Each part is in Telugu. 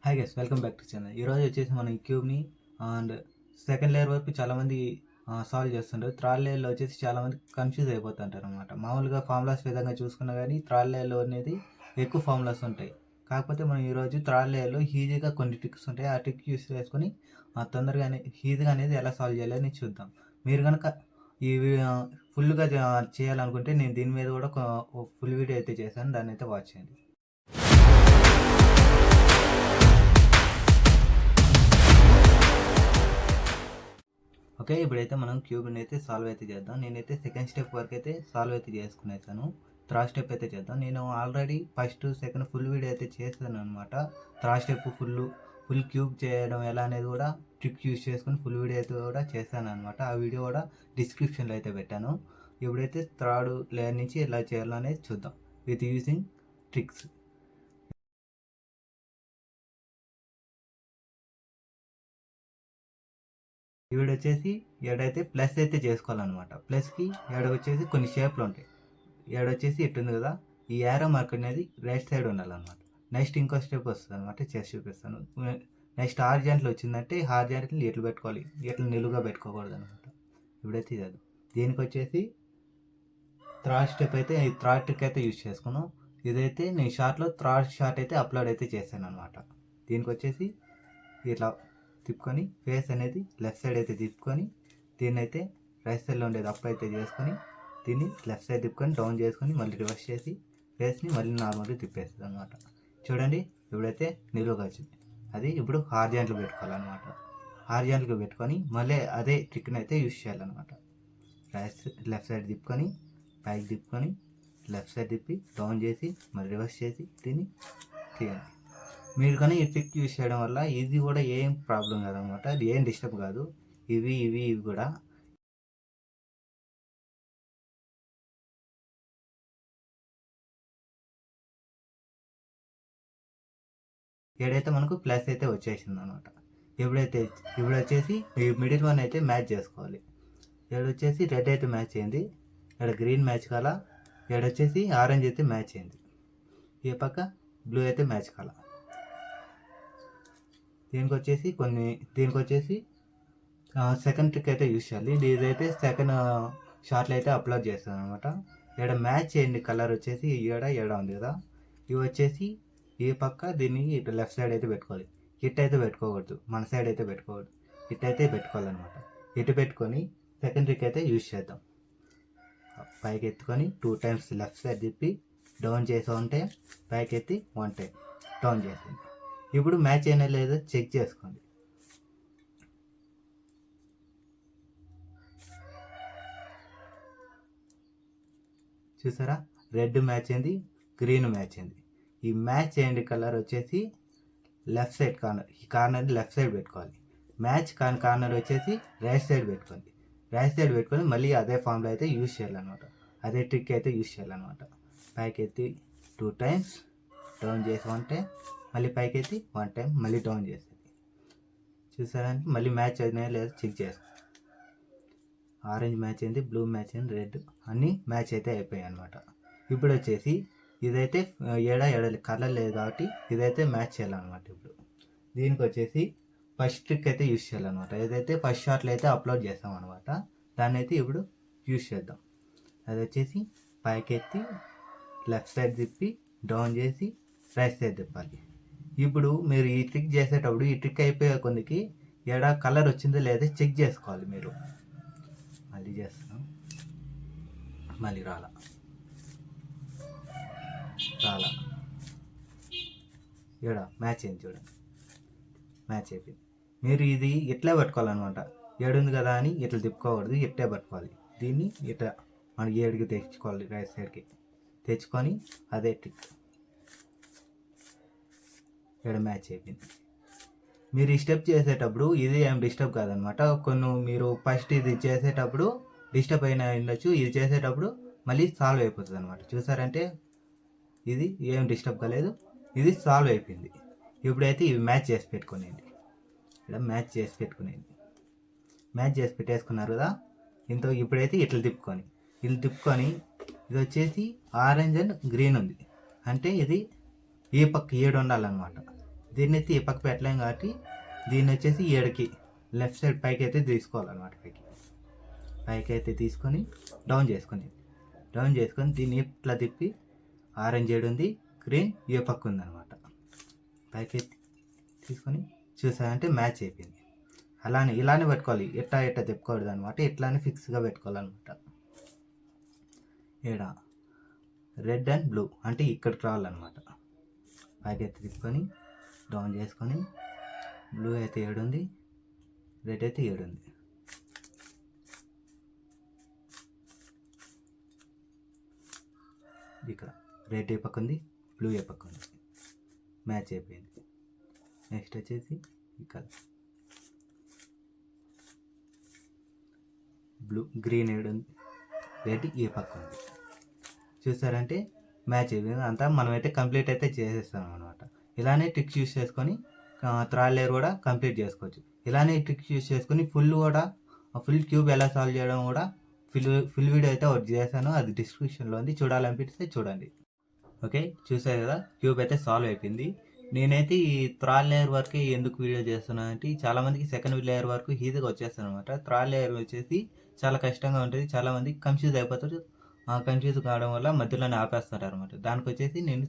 Hi guys, welcome back to channel. ఈరోజు వచ్చేసి మనం ఈ క్యూబ్ని అండ్ సెకండ్ లేయర్ వరకు చాలామంది సాల్వ్ చేస్తుంటారు. థర్డ్ లేయర్లో వచ్చేసి చాలామంది కన్ఫ్యూజ్ అయిపోతుంటారు అనమాట. మామూలుగా ఫార్ములాస్ విధంగా చూసుకున్నా కానీ థర్డ్ లేయర్లో అనేది ఎక్కువ ఫార్ములాస్ ఉంటాయి. కాకపోతే మనం ఈరోజు థర్డ్ లేయర్లో ఈజీగా కొన్ని ట్రిక్స్ ఉంటాయి. ఆ ట్రిక్ యూస్ చేసుకొని తొందరగా ఈజీగా అనేది ఎలా సాల్వ్ చేయాలని చూద్దాం. మీరు కనుక ఈ ఫుల్గా చేయాలనుకుంటే నేను దీని మీద కూడా ఫుల్ వీడియో అయితే చేశాను, దాన్ని అయితే వాచ్ చేయండి. ఓకే, ఇప్పుడైతే మనం క్యూబ్ని అయితే సాల్వ్ అయితే చేద్దాం. నేనైతే సెకండ్ స్టెప్ వరకు అయితే సాల్వ్ అయితే చేసుకునేసాను. థర్డ్ స్టెప్ అయితే చేద్దాం. నేను already first second full video అయితే చేశాను అనమాట. థర్డ్ స్టెప్ ఫుల్ క్యూబ్ చేయడం ఎలా అనేది కూడా ట్రిక్ యూస్ చేసుకుని ఫుల్ వీడియో అయితే కూడా చేశాను అనమాట. ఆ వీడియో కూడా డిస్క్రిప్షన్లో అయితే పెట్టాను. ఇప్పుడైతే థర్డ్ లేయర్ నుంచి ఎలా చేయాలో అనేది చూద్దాం విత్ యూజింగ్ ట్రిక్స్. ఈవిడ వచ్చేసి ఏడైతే ప్లస్ అయితే చేసుకోవాలన్నమాట. ప్లస్కి ఏడ వచ్చేసి కొన్ని షేప్లు ఉంటాయి. ఏడ వచ్చేసి ఇట్టుంది కదా, ఈ యారో మార్క్ అనేది రైట్ సైడ్ ఉండాలన్నమాట. నెక్స్ట్ ఇంకో స్టెప్ వస్తుంది అనమాట, చేసి చూపిస్తాను. నెక్స్ట్ హార్జెంట్లు వచ్చిందంటే హార్జెంట్లు ఎట్లు పెట్టుకోవాలి, ఎట్లు నిలువుగా పెట్టుకోకూడదు అనమాట. ఇప్పుడైతే ఇది దీనికి వచ్చేసి థర్డ్ స్టెప్ అయితే ఈ థర్డ్ ట్రిక్ అయితే యూజ్ చేసుకున్నాం. ఇదైతే నేను షార్ట్లో థర్డ్ షార్ట్ అయితే అప్లోడ్ అయితే చేశాను అనమాట. దీనికి వచ్చేసి ఇట్లా తిప్పుకొని ఫేస్ అనేది లెఫ్ట్ సైడ్ అయితే తిప్పుకొని దీన్ని అయితే రైట్ సైడ్లో ఉండేది అప్ అయితే చేసుకొని దీన్ని లెఫ్ట్ సైడ్ తిప్పుకొని డౌన్ చేసుకొని మళ్ళీ రివర్స్ చేసి ఫేస్ని మళ్ళీ నార్మల్గా తిప్పేస్తుంది అనమాట. చూడండి, ఇప్పుడైతే నిలువుగా వచ్చింది. అది ఇప్పుడు హార్జెంట్లు పెట్టుకోవాలన్నమాట. హార్జెంట్కి పెట్టుకొని మళ్ళీ అదే ట్రిక్ని అయితే యూస్ చేయాలన్నమాట. లెఫ్ట్ సైడ్ తిప్పుకొని పైకి తిప్పుకొని లెఫ్ట్ సైడ్ తిప్పి డౌన్ చేసి మళ్ళీ రివర్స్ చేసి దీన్ని తీయండి. మీరు కానీ ఈ ట్రిక్ యూస్ చేయడం వల్ల ఇది కూడా ఏం ప్రాబ్లం కాదనమాట. అది ఏం డిస్టర్బ్ కాదు. ఇవి కూడా ఏడైతే మనకు ప్లస్ అయితే వచ్చేసింది అనమాట. ఇప్పుడు వచ్చేసి ఈ మిడిల్ వన్ అయితే మ్యాచ్ చేసుకోవాలి. వచ్చేసి రెడ్ అయితే మ్యాచ్ అయింది, ఇక్కడ గ్రీన్ మ్యాచ్ కాల, వచ్చేసి ఆరెంజ్ అయితే మ్యాచ్ అయింది, ఈ పక్క బ్లూ అయితే మ్యాచ్ కాల. దీనికి వచ్చేసి సెకండ్ ట్రిక్ అయితే యూస్ చేయాలి. ఇదైతే సెకండ్ షార్ట్లో అయితే అప్లోడ్ చేస్తాను అనమాట. ఇక్కడ మ్యాచ్ చేయండి కలర్ వచ్చేసి ఏడ ఉంది కదా, ఇవి వచ్చేసి ఈ పక్క దీన్ని ఇటు లెఫ్ట్ సైడ్ అయితే పెట్టుకోవాలి. ఇట్ అయితే పెట్టుకోకూడదు, మన సైడ్ అయితే పెట్టుకోకూడదు, ఇట్ అయితే పెట్టుకోవాలన్నమాట. ఇటు పెట్టుకొని సెకండ్ ట్రిక్ అయితే యూస్ చేద్దాం. పైకి ఎత్తుకొని 2 times లెఫ్ట్ సైడ్ తిప్పి డౌన్ చేసి 1 time, పైకి ఎత్తి 1 time డౌన్ చేసింది. ఇప్పుడు మ్యాచ్ అయినా లేదో చెక్ చేసుకోండి. చూసారా, రెడ్ మ్యాచ్ అయింది, గ్రీన్ మ్యాచ్ అయింది. ఈ మ్యాచ్ చేయండి కలర్ వచ్చేసి లెఫ్ట్ సైడ్ కార్నర్, ఈ కార్నర్ని లెఫ్ట్ సైడ్ పెట్టుకోవాలి. మ్యాచ్ కాని కార్నర్ వచ్చేసి రైట్ సైడ్ పెట్టుకోండి. రైట్ సైడ్ పెట్టుకొని మళ్ళీ అదే ఫామ్లో అయితే యూజ్ చేయాలన్నమాట. అదే ట్రిక్ అయితే యూజ్ చేయాలన్నమాట. పైకి ఎత్తి 2 times డౌన్ చేసి 1 time, మళ్ళీ పైకి ఎత్తి 1 time మళ్ళీ డౌన్ చేసేది. చూసారంటే మళ్ళీ మ్యాచ్ అయినా లేదా చెక్ చేసుకో. ఆరెంజ్ మ్యాచ్ అయింది, బ్లూ మ్యాచ్ అయింది, రెడ్ అన్నీ మ్యాచ్ అయితే అయిపోయాయి అనమాట. ఇప్పుడు వచ్చేసి ఇదైతే ఏడ కలర్ లేదు కాబట్టి ఇదైతే మ్యాచ్ చేయాలన్నమాట. ఇప్పుడు దీనికి వచ్చేసి ఫస్ట్ ట్రిక్ అయితే యూస్ చేయాలన్నమాట. ఏదైతే ఫస్ట్ షార్ట్లో అయితే అప్లోడ్ చేస్తాం అనమాట, దాన్ని అయితే ఇప్పుడు యూస్ చేద్దాం. అది వచ్చేసి పైకి ఎత్తి లెఫ్ట్ సైడ్ తిప్పి డౌన్ చేసి రైట్ సైడ్ తిప్పాలి. ఇప్పుడు మీరు ఈ ట్రిక్ చేసేటప్పుడు ఈ ట్రిక్ అయిపోయే కొన్నికి ఏడా కలర్ వచ్చిందో లేదో చెక్ చేసుకోవాలి. మీరు మళ్ళీ చేస్తాం, మళ్ళీ రాలా ఇక్కడ మ్యాచ్ అయింది. చూడండి, మ్యాచ్ అయిపోయింది. మీరు ఇది ఇట్లా పట్టుకోవాలన్నమాట. ఏడుంది కదా అని ఇట్లా తిప్పుకోకూడదు, ఇట్టే పట్టుకోవాలి. దీన్ని ఇట్లా మన ఏడుకి తెచ్చుకోవాలి, రైట్ సైడ్కి తెచ్చుకొని అదే ట్రిక్. ఇక్కడ మ్యాచ్ అయిపోయింది. మీరు ఈ స్టెప్ చేసేటప్పుడు ఇది ఏం డిస్టర్బ్ కాదనమాట. మీరు ఫస్ట్ ఇది చేసేటప్పుడు డిస్టర్బ్ అయినా ఉండొచ్చు, ఇది చేసేటప్పుడు మళ్ళీ సాల్వ్ అయిపోతుంది అనమాట. చూసారంటే ఇది ఏం డిస్టర్బ్ కాలేదు, ఇది సాల్వ్ అయిపోయింది. ఇప్పుడైతే ఇవి మ్యాచ్ చేసి పెట్టుకునేది. ఇక్కడ మ్యాచ్ చేసి పెట్టేసుకున్నారు కదా. ఇప్పుడైతే ఇట్లా తిప్పుకొని ఇది వచ్చేసి ఆరెంజ్ అండ్ గ్రీన్ ఉంది అంటే ఇది ఈ పక్క 7 ఉండాలన్నమాట. దీన్ని అయితే ఈ పక్క పెట్టలేం కాబట్టి దీన్ని వచ్చేసి ఏడుకి లెఫ్ట్ సైడ్ పైకి అయితే తీసుకోవాలన్నమాట. పైకి అయితే తీసుకొని డౌన్ చేసుకొని దీన్ని ఇట్లా తిప్పి ఆరెంజ్ ఏడు ఉంది, గ్రీన్ ఏ పక్క ఉందన్నమాట. పైకి తీసుకొని చూసారంటే మ్యాచ్ అయిపోయింది. ఇలానే పెట్టుకోవాలి, ఎట్టా తిప్పుకోవద్దు అనమాట. ఇట్లానే ఫిక్స్గా పెట్టుకోవాలన్నమాట. ఈడ రెడ్ అండ్ బ్లూ అంటే ఇక్కడికి రావాలన్నమాట. పైకి అయితే తిప్పుకొని డౌన్ చేసుకొని బ్లూ అయితే 7 ఉంది, రెడ్ అయితే 7 ఉంది. ఇక్కడ రెడ్ ఏ పక్క ఉంది, బ్లూ ఏ పక్క ఉంది, మ్యాచ్ అయిపోయింది. నెక్స్ట్ వచ్చేసి ఇక్కడ గ్రీన్ 7 ఉంది, రెడ్ ఏ పక్క ఉంది. చూసారంటే మ్యాచ్ అయిపోయింది. అంతా మనమైతే కంప్లీట్ అయితే చేసేస్తాం అనమాట. ఇలానే ట్రిక్స్ యూస్ చేసుకొని థర్డ్ లేయర్ కూడా కంప్లీట్ చేసుకోవచ్చు. ఇలానే ట్రిక్స్ యూస్ చేసుకొని ఫుల్ క్యూబ్ ఎలా సాల్వ్ చేయడం కూడా ఫుల్ వీడియో అయితే ఒకటి చేశాను, అది డిస్క్రిప్షన్లో ఉంది, చూడాలనిపిస్తే చూడండి. ఓకే, చూసారు కదా, క్యూబ్ అయితే సాల్వ్ అయిపోయింది. నేనైతే ఈ థర్డ్ లేయర్ వరకు ఎందుకు వీడియో చేస్తున్నాను అంటే చాలామందికి సెకండ్ లేయర్ వరకు ఈజీగా వచ్చేస్తాను అనమాట. థర్డ్ లేయర్ వచ్చేసి చాలా కష్టంగా ఉంటుంది, చాలామంది కన్ఫ్యూజ్ అయిపోతారు. కన్ఫ్యూజ్ కావడం వల్ల మధ్యలోనే ఆపేస్తారు అనమాట. దానికి వచ్చేసి నేను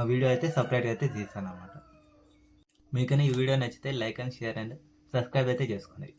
వీడియో అయితే సపరేట్గా అయితే తీస్తాను అనమాట. మీకని ఈ వీడియో నచ్చితే like and share and subscribe అయితే చేసుకోండి.